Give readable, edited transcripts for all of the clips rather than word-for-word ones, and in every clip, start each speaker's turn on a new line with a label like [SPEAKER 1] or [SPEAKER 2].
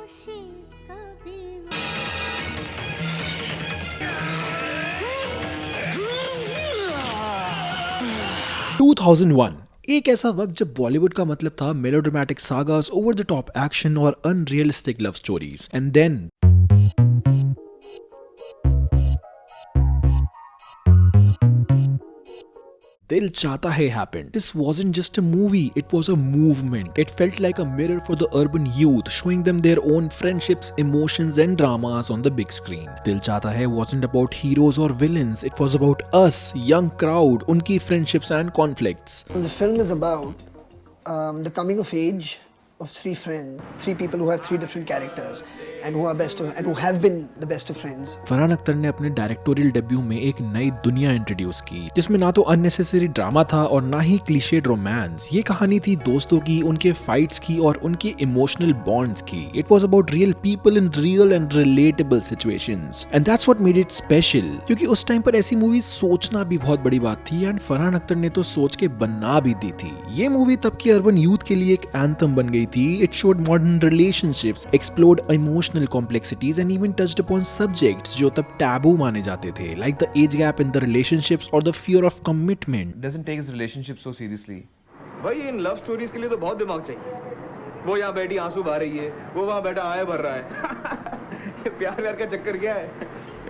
[SPEAKER 1] कभी
[SPEAKER 2] 2001 एक ऐसा वक्त जब बॉलीवुड का मतलब था melodramatic sagas, over the top action और unrealistic love stories. And then Dil Chahta Hai happened. This wasn't just a movie, it was a movement. It felt like a mirror for the urban youth, showing them their own friendships, emotions, and dramas on the big screen. Dil Chahta Hai wasn't about heroes or villains, it was about us, young crowd, unki friendships and conflicts.
[SPEAKER 3] The film is about the coming of age of three friends, three people who have three different characters and who have been the best of friends.
[SPEAKER 2] Farhan Akhtar ने अपने directorial debut में एक नई दुनिया introduce की, जिसमें ना तो अननेसेसरी ड्रामा था और ना ही क्लीशेड रोमांस। ये कहानी थी दोस्तों की, उनके फाइट्स की और उनके इमोशनल बॉन्ड्स की। It was about real people in real and relatable situations, and that's what made it special. क्योंकि उस टाइम पर ऐसी मूवी सोचना भी बहुत बड़ी बात थी, एंड फरहान अख्तर ने तो सोच के बना भी दी थी। ये मूवी तब की अर्बन यूथ के लिए एक एंथम बन गई थी। It showed modern relationships, explored emotional complexities and even touched upon subjects जो तब टैबू माने जाते थे, like the age gap in the relationships और the fear of commitment.
[SPEAKER 4] Doesn't take his relationship so seriously.
[SPEAKER 5] भाई इन लव स्टोरीज के लिए तो बहुत दिमाग चाहिए। वो यहाँ बैठी आंसू बहा रही है, वो वहाँ बैठा आया भर रहा है। ये प्यार व्यार का चक्कर क्या है?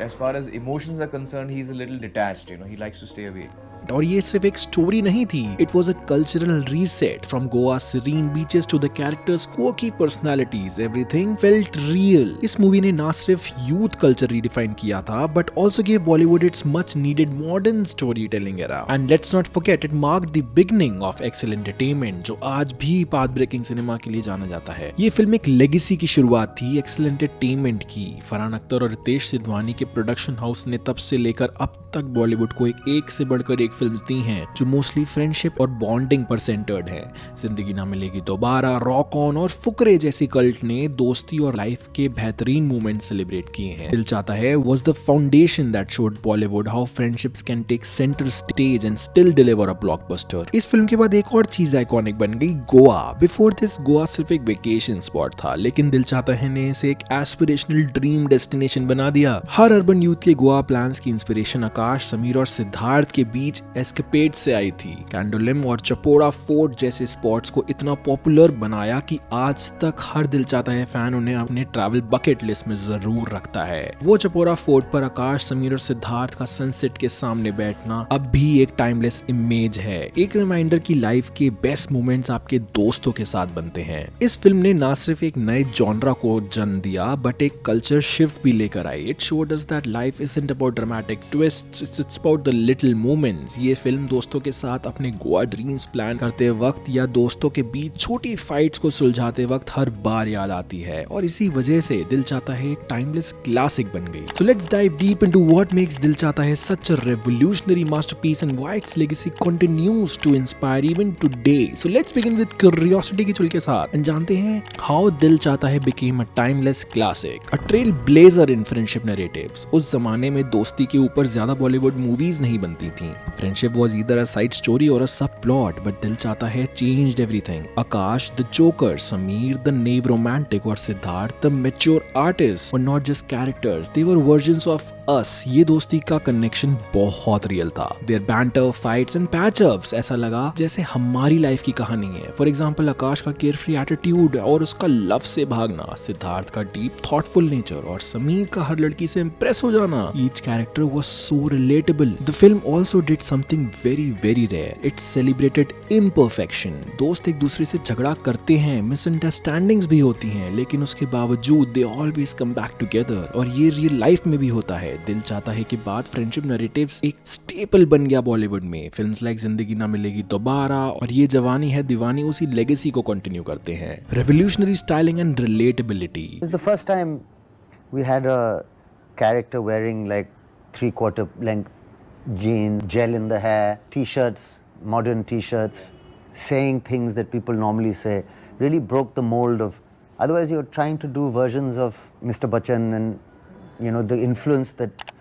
[SPEAKER 4] As far as emotions are concerned, he's a little detached. He likes to stay away.
[SPEAKER 2] और ये सिर्फ एक स्टोरी नहीं थी, it was a cultural reset. From Goa serene beaches to the characters, quirky personalities, everything felt real. इस movie ने ना सिर्फ यूथ कल्चर रीडिफाइन किया था, but also give Bollywood its much needed modern story telling era. And let's not forget, it marked the beginning of Excel Entertainment, जो आज भी path breaking cinema के लिए जाना जाता है। ये फिल्म एक लेगेसी की शुरुआत थी, एक्सेल एंटरटेनमेंट की। फरहान अख्तर और रितेश सिद्धवानी के प्रोडक्शन हाउस ने तब से लेकर अब तक बॉलीवुड को एक से बढ़कर एक फिल्म्स दी हैं, जो मोस्टली फ्रेंडशिप और बॉन्डिंग पर सेंटर्ड है। जिंदगी ना मिलेगी दोबारा, रॉक ऑन और फुकरे जैसी कल्ट ने दोस्ती और लाइफ के बेहतरीन मोमेंट सेलिब्रेट किए हैं। दिल चाहता है was the foundation that showed Bollywood how friendships can take center stage and still deliver a blockbuster। इस फिल्म के बाद एक और चीज आइकॉनिक बन गई, गोवा। बिफोर दिस गोवा सिर्फ एक वेकेशन स्पॉट था, लेकिन दिल चाहता है ने इसे एक एस्पिरेशनल ड्रीम डेस्टिनेशन बना दिया। हर अर्बन यूथ के गोवा प्लान्स की इंस्पिरेशन आकाश, समीर और सिद्धार्थ के बीच एस्केपेड से आई थी। कैंडोलिम और चपोड़ा फोर्ट जैसे स्पॉट्स को इतना पॉपुलर बनाया कि आज तक हर दिल चाहता है फैन उन्हें अपने ट्रैवल बकेट लिस्ट में जरूर रखता है। वो चपोड़ा फोर्ट पर आकाश, समीर और सिद्धार्थ का सनसेट के सामने बैठना अब भी एक टाइमलेस इमेज है, एक रिमाइंडर की लाइफ के बेस्ट मोमेंट्स आपके दोस्तों के साथ बनते हैं। इस फिल्म ने ना सिर्फ एक नए जॉनरा को जन्म दिया, बट एक कल्चर शिफ्ट भी लेकर आई। It showed us that life isn't about dramatic twists, it's about the little moments. ये फिल्म दोस्तों के साथ अपने गोवा ड्रीम्स प्लान करते वक्त या दोस्तों के बीच छोटी फाइट्स को सुलझाते वक्त हर बार याद आती है, और इसी वजह से दिल चाहता है एक टाइमलेस क्लासिक बन गई। So let's dive deep into what makes Dil Chahta Hai such a revolutionary masterpiece and why its legacy continues to inspire even today. So let's begin with curiosity की चुल के साथ एंड जानते हैं हाउ दिल चाहता है became a timeless classic, a trail blazer in friendship narratives. उस जमाने में दोस्ती के ऊपर ज्यादा बॉलीवुड मूवीज नहीं बनती थी। Friendship was either a side story और a sub plot, but Dil Chahta Hai changed everything. Akash the joker, Sameer the naive romantic और Siddharth the mature artist were not just characters, they were versions of us. ये दोस्ती का कनेक्शन बहुत real था। Their banter, fights and patch ups ऐसा लगा जैसे हमारी लाइफ की कहानी है। फॉर एग्जांपल आकाश का केयरफ्री एटीट्यूड और उसका लव से भागना, सिद्धार्थ का डीप थॉटफुल नेचर और समीर का हर लड़की से इंप्रेस हो जाना। Each character was so relatable. The film also did something very very rare, it celebrated imperfection. दोस्त एक दूसरे से झगड़ा करते हैं, मिसअंडरस्टैंडिंग्स भी होती हैं, लेकिन उसके बावजूद they always come back together, और ये रियल लाइफ में भी होता है। दिल चाहता है कि बाद फ्रेंडशिप नैरेटिव्स एक स्टेपल बन गया बॉलीवुड में। फिल्म्स लाइक जिंदगी ना मिलेगी दोबारा और ये जवानी है दीवानी उसी लेगेसी को कंटिन्यू करते हैं। Revolutionary styling and relatability.
[SPEAKER 6] It was the first time we had a character wearing like 3/4 length jeans, gel in the hair, t-shirts, modern t-shirts, saying things that people normally say, really broke the mold of, otherwise you're trying to do versions of Mr. Bachchan and the influence that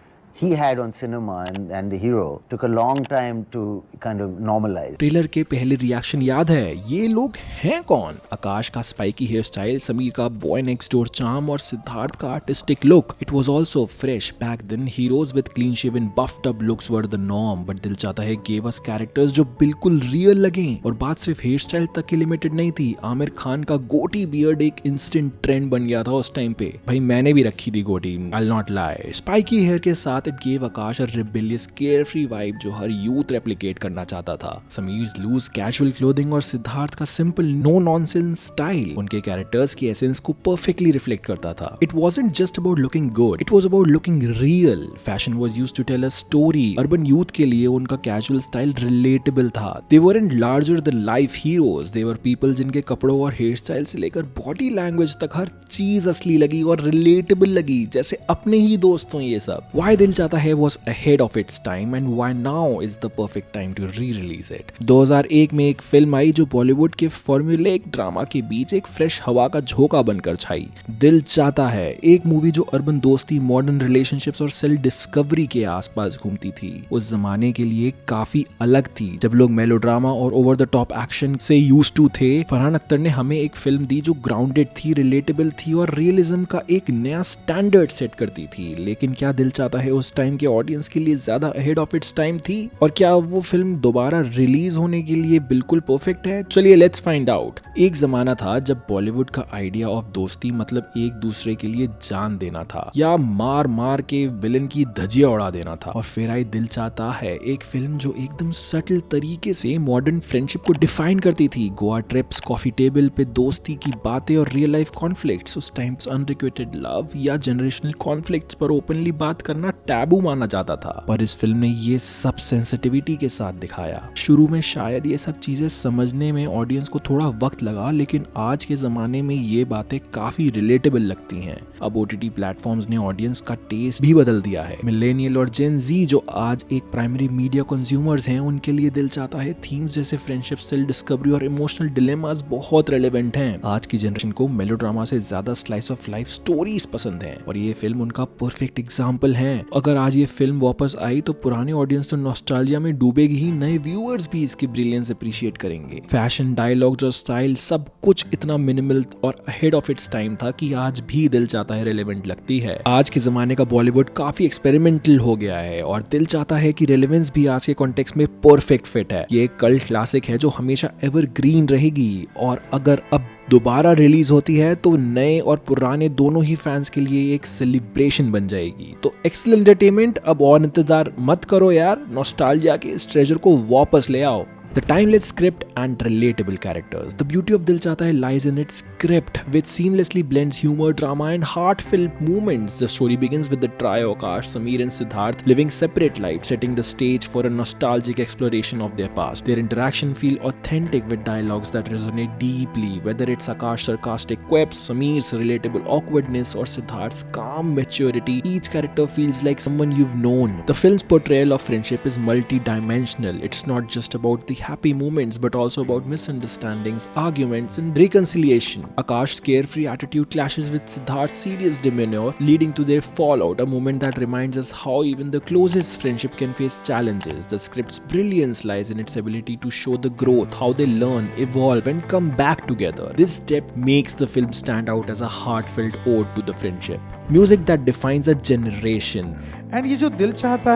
[SPEAKER 6] he had on cinema and the hero took a long time to kind of normalize.
[SPEAKER 2] Trailer के पहले reaction याद है, ये लोग हैं कौन? आकाश का spiky hair style, Sameer का बॉय नेक्स्ट डोर चार्म और सिद्धार्थ का artistic look. It was also fresh back then. Heroes with clean shaven buffed up looks were the norm, but Dil Chahta है गेव अस कैरेक्टर्स जो बिल्कुल रियल लगे. और बात सिर्फ हेयर स्टाइल तक की लिमिटेड नहीं थी. आमिर खान का गोटी बियर्ड एक इंस्टेंट ट्रेंड बन गया था उस टाइम पे. भाई मैंने भी रखी थी goatee, I will not lie. Spiky hair के साथ it gave Akash a rebellious carefree vibe जो हर यूथ रेप्लिकेट करना चाहता था. समीर्स लूज कैजुअल क्लोथिंग और सिद्धार्थ का सिंपल नो नॉनसेंस स्टाइल उनके कैरेक्टर्स की एसेंस को परफेक्टली रिफ्लेक्ट करता था. It wasn't just about looking good, it was about looking real. Fashion was used to tell a story. Urban youth के लिए उनका कैजुअल स्टाइल रिलेटेबल था. They weren't larger than life heroes, they were people जिनके कपड़ों और hair style से लेकर body language तक हर चीज असली लगी और रिलेटेबल लगी, जैसे अपने ही दोस्त हों ये सब. व्हाई दिल चाहता है was ahead of its time and why now is the perfect time to re-release it. 2001 में एक फिल्म आई जो बॉलीवुड के फॉर्मूलेक ड्रामा के बीच एक फ्रेश हवा का झोंका बनकर छाई. दिल चाहता है, एक मूवी जो अर्बन दोस्ती, मॉडर्न रिलेशनशिप्स और सेल्फ डिस्कवरी के आसपास घूमती थी. उस जमाने के लिए काफी अलग थी जब लोग मेलोड्रामा और ओवर द टॉप एक्शन से यूज्ड टू थे. फरहान अख्तर ने हमें एक फिल्म दी जो ग्राउंडेड थी, रिलेटेबल थी और रियलिज्म का एक नया स्टैंडर्ड सेट करती थी. लेकिन क्या दिल चाहता है उस टाइम के ऑडियंस के लिए ज्यादा अहेड ऑफ इट्स टाइम थी? और क्या वो फिल्म दोबारा रिलीज होने के लिए बिल्कुल परफेक्ट है? चलिए लेट्स फाइंड आउट. एक जमाना था जब बॉलीवुड का आइडिया ऑफ दोस्ती मतलब एक दूसरे के लिए जान देना था या मार मार के विलन की धजिया उड़ा देना था. और फिर आई दिल चाहता है, एक फिल्म जो एकदम सटल तरीके से मॉडर्न फ्रेंडशिप को डिफाइन करती थी. गोवा ट्रिप्स, कॉफी टेबल पे दोस्ती की बातें और रियल लाइफ कॉन्फ्लिक्ट्स. उस टाइम्स अनरिक्वेटेड लव या जनरेशनल कॉन्फ्लिक्ट्स पर ओपनली बात करना टैबू माना जाता था, पर इस फिल्म ने ये सब सेंसिटिविटी के साथ दिखाया. शुरू में शायद ये सब चीजें समझने में ऑडियंस को थोड़ा वक्त लगा, लेकिन आज के जमाने में ये बातें काफी रिलेटेबल लगती हैं. अब ओटीटी प्लेटफॉर्म्स ने ऑडियंस का टेस्ट भी बदल दिया है. मिलेनियल और जेन जी जो आज एक प्राइमरी मीडिया कंज्यूमर्स हैं, उनके लिए दिल चाहता है थीम्स जैसे फ्रेंडशिप, सेल्फ डिस्कवरी और इमोशनल डिलेमास बहुत रेलेवेंट हैं. आज की जनरेशन को मेलोड्रामा से ज्यादा स्लाइस ऑफ लाइफ स्टोरीज पसंद हैं और ये फिल्म उनका परफेक्ट एग्जांपल है. अगर आज ये फिल्म वापस आई तो पुराने ऑडियंस तो नॉस्टैल्जिया में डूबेगी ही, नए व्यूअर्स भी इसकी ब्रिलियंस अप्रिशिएट करेंगे. फैशन, डायलॉग्स और स्टाइल सब कुछ इतना मिनिमल और अहेड ऑफ इट्स टाइम था कि आज भी दिल चाहता है रेलेवेंट लगती है. आज के जमाने का बॉलीवुड काफी एक्सपेरिमेंटल हो गया है और दिल चाहता है कि रेलेवेंस भी आज के कॉन्टेक्स्ट में परफेक्ट फिट है. ये एक कल्ट क्लासिक है जो हमेशा एवरग्रीन रहेगी और अगर अब दोबारा रिलीज होती है तो नए और पुराने दोनों ही फैंस के लिए एक सेलिब्रेशन बन जाएगी. तो एक्सीलेंट एंटरटेनमेंट, अब और इंतजार मत करो यार, नॉस्टैल्जिया के इस ट्रेजर को वापस ले आओ. The timeless script and relatable characters. The beauty of Dil Chahta Hai lies in its script, which seamlessly blends humor, drama, and heartfelt moments. The story begins with the trio Akash, Sameer, and Siddharth living separate lives, setting the stage for a nostalgic exploration of their past. Their interaction feel authentic with dialogues that resonate deeply, whether it's Akash's sarcastic quips, Sameer's relatable awkwardness, or Siddharth's calm maturity. Each character feels like someone you've known. The film's portrayal of friendship is multi-dimensional. It's not just about the happy moments but also about misunderstandings, arguments and reconciliation. Akash's carefree attitude clashes with Siddharth's serious demeanor, leading to their fallout, a moment that reminds us how even the closest friendship can face challenges. The script's brilliance lies in its ability to show the growth, how they learn, evolve and come back together. This depth makes the film stand out as a heartfelt ode to the friendship. Music that defines a generation.
[SPEAKER 1] And ये जो दिल चाहता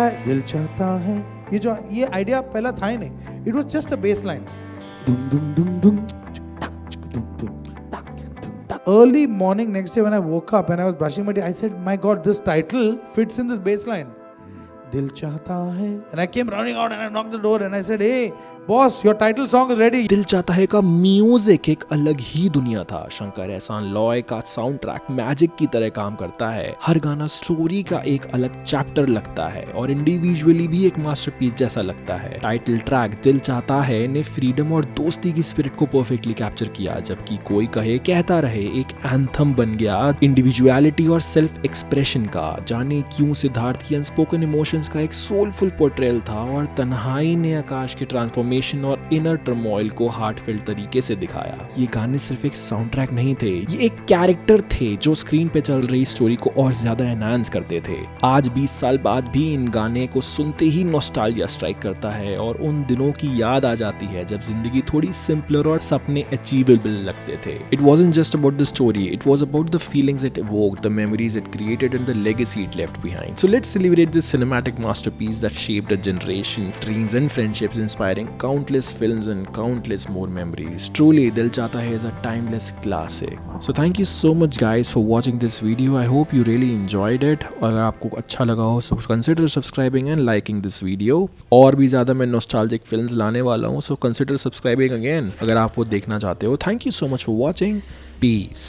[SPEAKER 1] है ये idea पहला था ही नहीं. It was just a base line. Early morning next day when I woke up and I was brushing my teeth, I said, my God, this title fits in this bass line. Dil Chahta Hai. And I came running out and I knocked the door and I said, hey, boss, your title song is ready.
[SPEAKER 2] दिल चाहता है का music एक अलग ही दुनिया था. शंकर एहसान लॉय का sound track magic की तरह काम करता है. हर गाना स्टोरी का एक अलग चैप्टर लगता है और इंडिविजुअली भी एक मास्टरपीस जैसा लगता है. टाइटल ट्रैक दिल चाहता है ने फ्रीडम और दोस्ती की स्पिरिट को परफेक्टली कैप्चर किया. जबकि कोई कहे कहता रहे एक एंथम बन गया इंडिविजुअलिटी और सेल्फ एक्सप्रेशन का. जाने क्यों सिद्धार्थ की अनस्पोकन इमोशंस इमोशंस का एक सोलफुल पोर्ट्रेयल था और तन्हाई ने आकाश के ट्रांसफॉर्मेशन और इनर टर्मोइल को हार्टफेल्ट तरीके से दिखाया। ये गाने सिर्फ एक साउंड ट्रैक नहीं थे, ये एक कैरेक्टर थे जो स्क्रीन पे चल रही स्टोरी को और ज्यादा एनहांस करते थे। आज 20 साल बाद भी इन गाने को सुनते ही नॉस्टैल्जिया स्ट्राइक करता है और उन दिनों की याद आ जाती है जब जिंदगी थोड़ी सिंपलर और सपने अचीवेबल लगते थे। It wasn't just about the story, it was about the feelings it evoked, the memories it created and the legacy it left behind. So let's celebrate this cinematic masterpiece that shaped a generation, dreams and friendships, inspiring countless films and countless more memories. Truly, Dil Chahta Hai is a timeless classic. So thank you so much guys for watching this video. I hope you really enjoyed it. अगर आपको अच्छा लगा हो so consider subscribing and liking this video. और भी ज़्यादा मैं nostalgic films लाने वाला हूँ, so consider subscribing again अगर आप वो देखना चाहते हो. Thank you so much for watching. Peace.